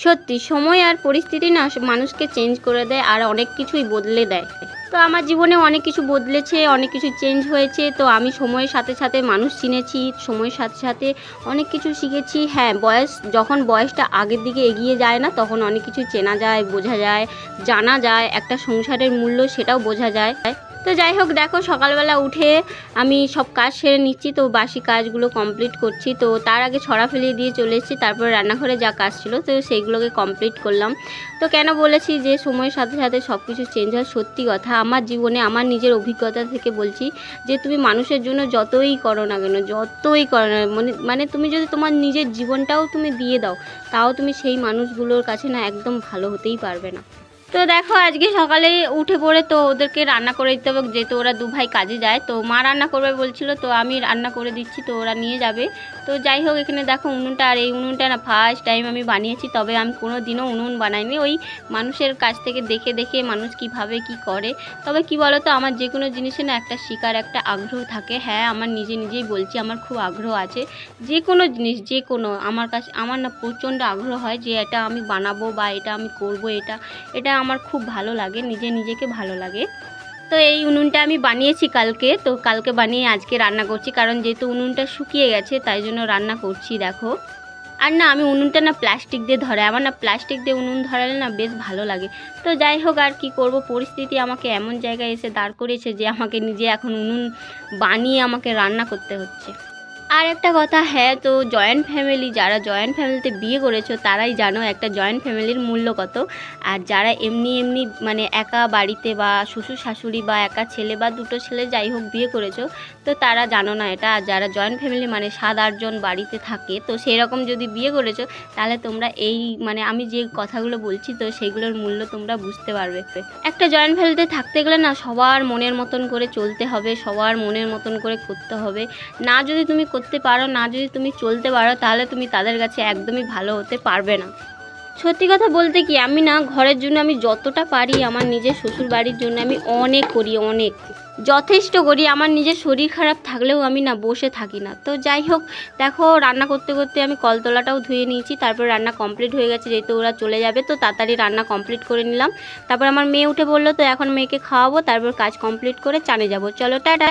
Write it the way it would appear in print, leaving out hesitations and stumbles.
সত্যি সময় আর পরিস্থিতি না মানুষকে চেঞ্জ করে দেয় আর অনেক কিছুই বদলে দেয়। তো আমার জীবনে অনেক কিছু বদলেছে, অনেক কিছু চেঞ্জ হয়েছে। তো আমি সময়ের সাথে সাথে মানুষ চিনেছি, সময়ের সাথে সাথে অনেক কিছু শিখেছি। হ্যাঁ, যখন বয়সটা আগের দিকে এগিয়ে যায় না, তখন অনেক কিছু চেনা যায়, বোঝা যায়, জানা যায়, একটা সংসারের মূল্য সেটাও বোঝা যায়। তো যাই হোক, দেখো সকালবেলা উঠে আমি সব কাজ সেরে নিচ্ছি, তো বাসি কাজগুলো কমপ্লিট করছি। তো তার আগে ছড়া ফেলিয়ে দিয়ে চলে এসেছি, তারপরে রান্নাঘরে যা কাজ ছিল তো সেইগুলোকে কমপ্লিট করলাম। তো কেন বলেছি যে সময়ের সাথে সাথে সব কিছু চেঞ্জ হয়, সত্যি কথা আমার জীবনে আমার নিজের অভিজ্ঞতা থেকে বলছি যে তুমি মানুষের জন্য যতই করো না কেন, যতই করো না মানে তুমি যদি তোমার নিজের জীবনটাও তুমি দিয়ে দাও, তাও তুমি সেই মানুষগুলোর কাছে না একদম ভালো হতেই পারবে না। তো দেখো আজকে সকালে উঠে পড়ে তো ওদেরকে রান্না করে দিতে হবে, যেহেতু ওরা দু ভাই কাজে যায়। তো মা রান্না করবে বলছিল, তো আমি রান্না করে দিচ্ছি, তো ওরা নিয়ে যাবে। তো যাই হোক, এখানে দেখো উনুনটা, আর এই উনুনটা না ফার্স্ট টাইম আমি বানিয়েছি। তবে আমি কোনো দিনও উনুন বানাইনি, ওই মানুষের কাছ থেকে দেখে দেখে মানুষ কীভাবে কি করে। তবে কি বলো তো, আমার যে কোনো জিনিসে না একটা শিকার একটা আগ্রহ থাকে। হ্যাঁ, আমার নিজেই বলছি, আমার খুব আগ্রহ আছে। যে কোনো জিনিস, যে কোনো আমার কাছে আমার না প্রচণ্ড আগ্রহ হয় যে এটা আমি বানাবো বা এটা আমি করবো, এটা আমার খুব ভালো লাগে, নিজেকে ভালো লাগে। তো এই উনুনটা আমি বানিয়েছি কালকে, তো কালকে বানিয়ে আজকে রান্না করছি, কারণ যেহেতু উনুনটা শুকিয়ে গেছে তাই জন্য রান্না করছি। দেখো, আর না আমি উনুনটা না প্লাস্টিক দিয়ে ধরাই, আমার না প্লাস্টিক দিয়ে উনুন ধরালে না বেশ ভালো লাগে। তো যাই হোক, আর কি করব, পরিস্থিতি আমাকে এমন জায়গায় এসে দাঁড় করিয়েছে যে আমাকে নিজে এখন উনুন বানিয়ে আমাকে রান্না করতে হচ্ছে। আর একটা কথা, হ্যাঁ, তো যারা জয়েন্ট ফ্যামিলিতে বিয়ে করেছো তারাই জানো একটা জয়েন্ট ফ্যামিলির মূল্য কত। আর যারা এমনি মানে একা বাড়িতে বা শ্বশুর শাশুড়ি বা একা ছেলে বা দুটো ছেলে যাই হোক বিয়ে করেছো, তো তারা জানো না এটা। আর যারা জয়েন্ট ফ্যামিলি মানে 7-8 জন বাড়িতে থাকে, তো সেই রকম যদি বিয়ে করেছো, তাহলে তোমরা এই মানে আমি যে কথাগুলো বলছি তো সেইগুলোর মূল্য তোমরা বুঝতে পারবে। একটা জয়েন্ট ফ্যামিলিতে থাকতে গেলে না সবার মনের মতন করে চলতে হবে, সবার মনের মতন করে করতে হবে। না যদি তুমি করতে পারো, না যদি তুমি চলতে পারো, তাহলে তুমি তাদের কাছে একদমই ভালো হতে পারবে না। সত্যি কথা বলতে কি, আমি না ঘরের জন্য আমি যতটা পারি আমার নিজের শ্বশুর বাড়ির জন্য আমি অনেক করি, অনেক যথেষ্ট করি। আমার নিজের শরীর খারাপ থাকলেও আমি না বসে থাকি না। তো যাই হোক, দেখো রান্না করতে করতে আমি কলতলাটাও ধুয়ে নিয়েছি, তারপর রান্না কমপ্লিট হয়ে গেছে, যেহেতু ওরা চলে যাবে তো তাড়াতাড়ি রান্না কমপ্লিট করে নিলাম। তারপর আমার মেয়ে উঠে বললো, তো এখন মেয়েকে খাওয়াবো, তারপর কাজ কমপ্লিট করে চানে যাব। চলো টাটা।